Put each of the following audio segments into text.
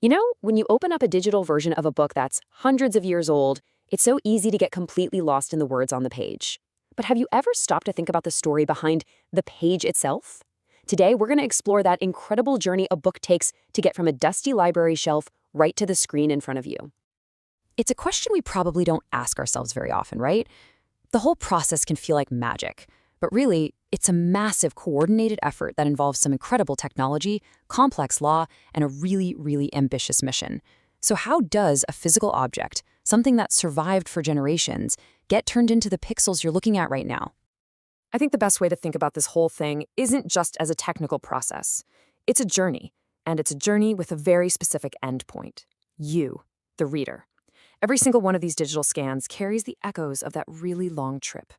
You know, when you open up a digital version of a book that's hundreds of years old, it's so easy to get completely lost in the words on the page. But have you ever stopped to think about the story behind the page itself? Today, we're going to explore that incredible journey a book takes to get from a dusty library shelf right to the screen in front of you. It's a question we probably don't ask ourselves very often, right? The whole process can feel like magic, but really, it's a massive coordinated effort that involves some incredible technology, complex law, and a really, really ambitious mission. So how does a physical object, something that survived for generations, get turned into the pixels you're looking at right now? I think the best way to think about this whole thing isn't just as a technical process. It's a journey, and it's a journey with a very specific endpoint. You, the reader. Every single one of these digital scans carries the echoes of that really long trip.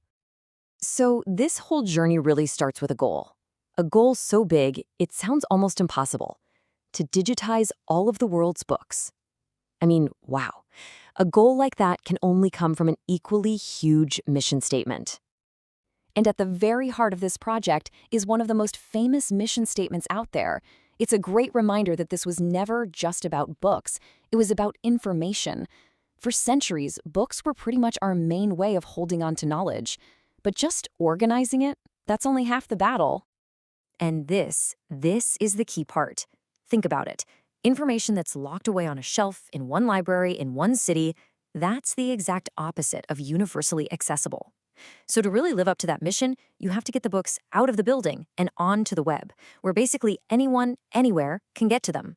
So this whole journey really starts with a goal. A goal so big, it sounds almost impossible. To digitize all of the world's books. I mean, wow. A goal like that can only come from an equally huge mission statement. And at the very heart of this project is one of the most famous mission statements out there. It's a great reminder that this was never just about books. It was about information. For centuries, books were pretty much our main way of holding on to knowledge. But just organizing it, that's only half the battle. And this is the key part. Think about it. Information that's locked away on a shelf in one library in one city, that's the exact opposite of universally accessible. So to really live up to that mission, you have to get the books out of the building and onto the web, where basically anyone, anywhere, can get to them.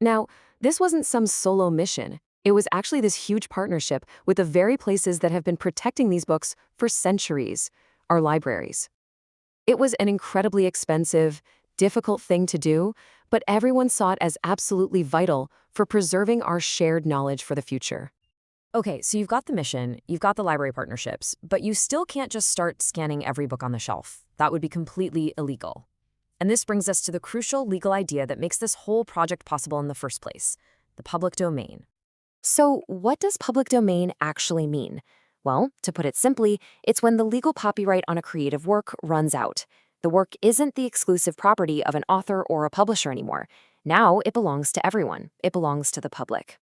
Now, this wasn't some solo mission. It was actually this huge partnership with the very places that have been protecting these books for centuries, our libraries. It was an incredibly expensive, difficult thing to do, but everyone saw it as absolutely vital for preserving our shared knowledge for the future. Okay, so you've got the mission, you've got the library partnerships, but you still can't just start scanning every book on the shelf. That would be completely illegal. And this brings us to the crucial legal idea that makes this whole project possible in the first place, the public domain. So what does public domain actually mean? Well, to put it simply, it's when the legal copyright on a creative work runs out. The work isn't the exclusive property of an author or a publisher anymore. Now it belongs to everyone. It belongs to the public.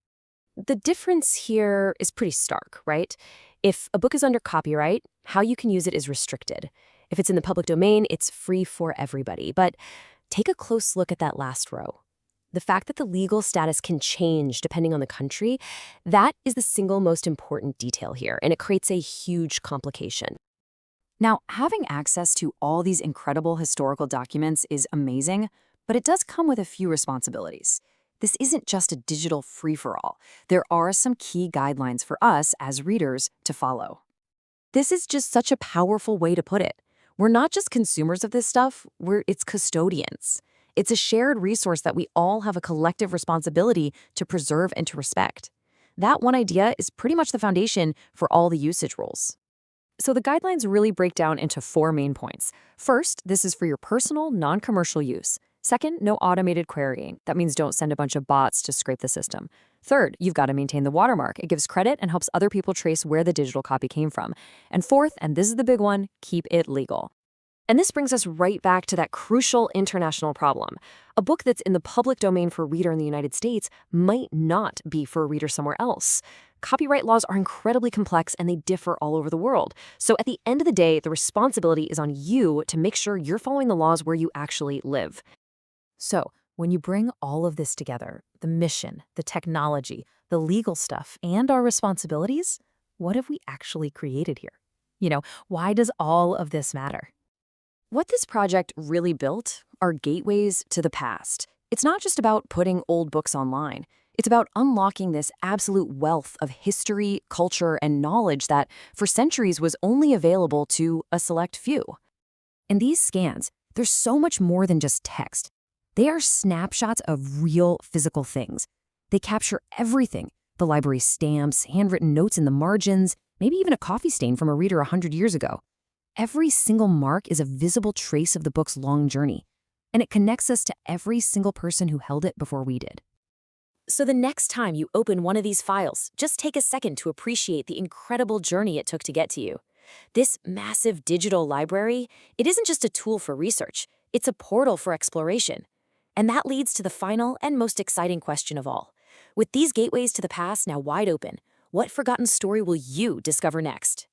The difference here is pretty stark, right? If a book is under copyright, how you can use it is restricted. If it's in the public domain, it's free for everybody. But take a close look at that last row. The fact that the legal status can change depending on the country, that is the single most important detail here, and it creates a huge complication. Now, having access to all these incredible historical documents is amazing, but it does come with a few responsibilities. This isn't just a digital free-for-all. There are some key guidelines for us as readers to follow. This is just such a powerful way to put it. We're not just consumers of this stuff, we're its custodians. It's a shared resource that we all have a collective responsibility to preserve and to respect. That one idea is pretty much the foundation for all the usage rules. So the guidelines really break down into 4 main points. First, this is for your personal, non-commercial use. Second, no automated querying. That means don't send a bunch of bots to scrape the system. Third, you've got to maintain the watermark. It gives credit and helps other people trace where the digital copy came from. And fourth, and this is the big one, keep it legal. And this brings us right back to that crucial international problem. A book that's in the public domain for a reader in the United States might not be for a reader somewhere else. Copyright laws are incredibly complex and they differ all over the world. So at the end of the day, the responsibility is on you to make sure you're following the laws where you actually live. So when you bring all of this together, the mission, the technology, the legal stuff, and our responsibilities, what have we actually created here? Why does all of this matter? What this project really built are gateways to the past. It's not just about putting old books online. It's about unlocking this absolute wealth of history, culture, and knowledge that, for centuries, was only available to a select few. In these scans, there's so much more than just text. They are snapshots of real physical things. They capture everything: the library stamps, handwritten notes in the margins, maybe even a coffee stain from a reader 100 years ago. Every single mark is a visible trace of the book's long journey, and it connects us to every single person who held it before we did. So the next time you open one of these files, just take a second to appreciate the incredible journey it took to get to you. This massive digital library, it isn't just a tool for research, it's a portal for exploration. And that leads to the final and most exciting question of all. With these gateways to the past now wide open, what forgotten story will you discover next?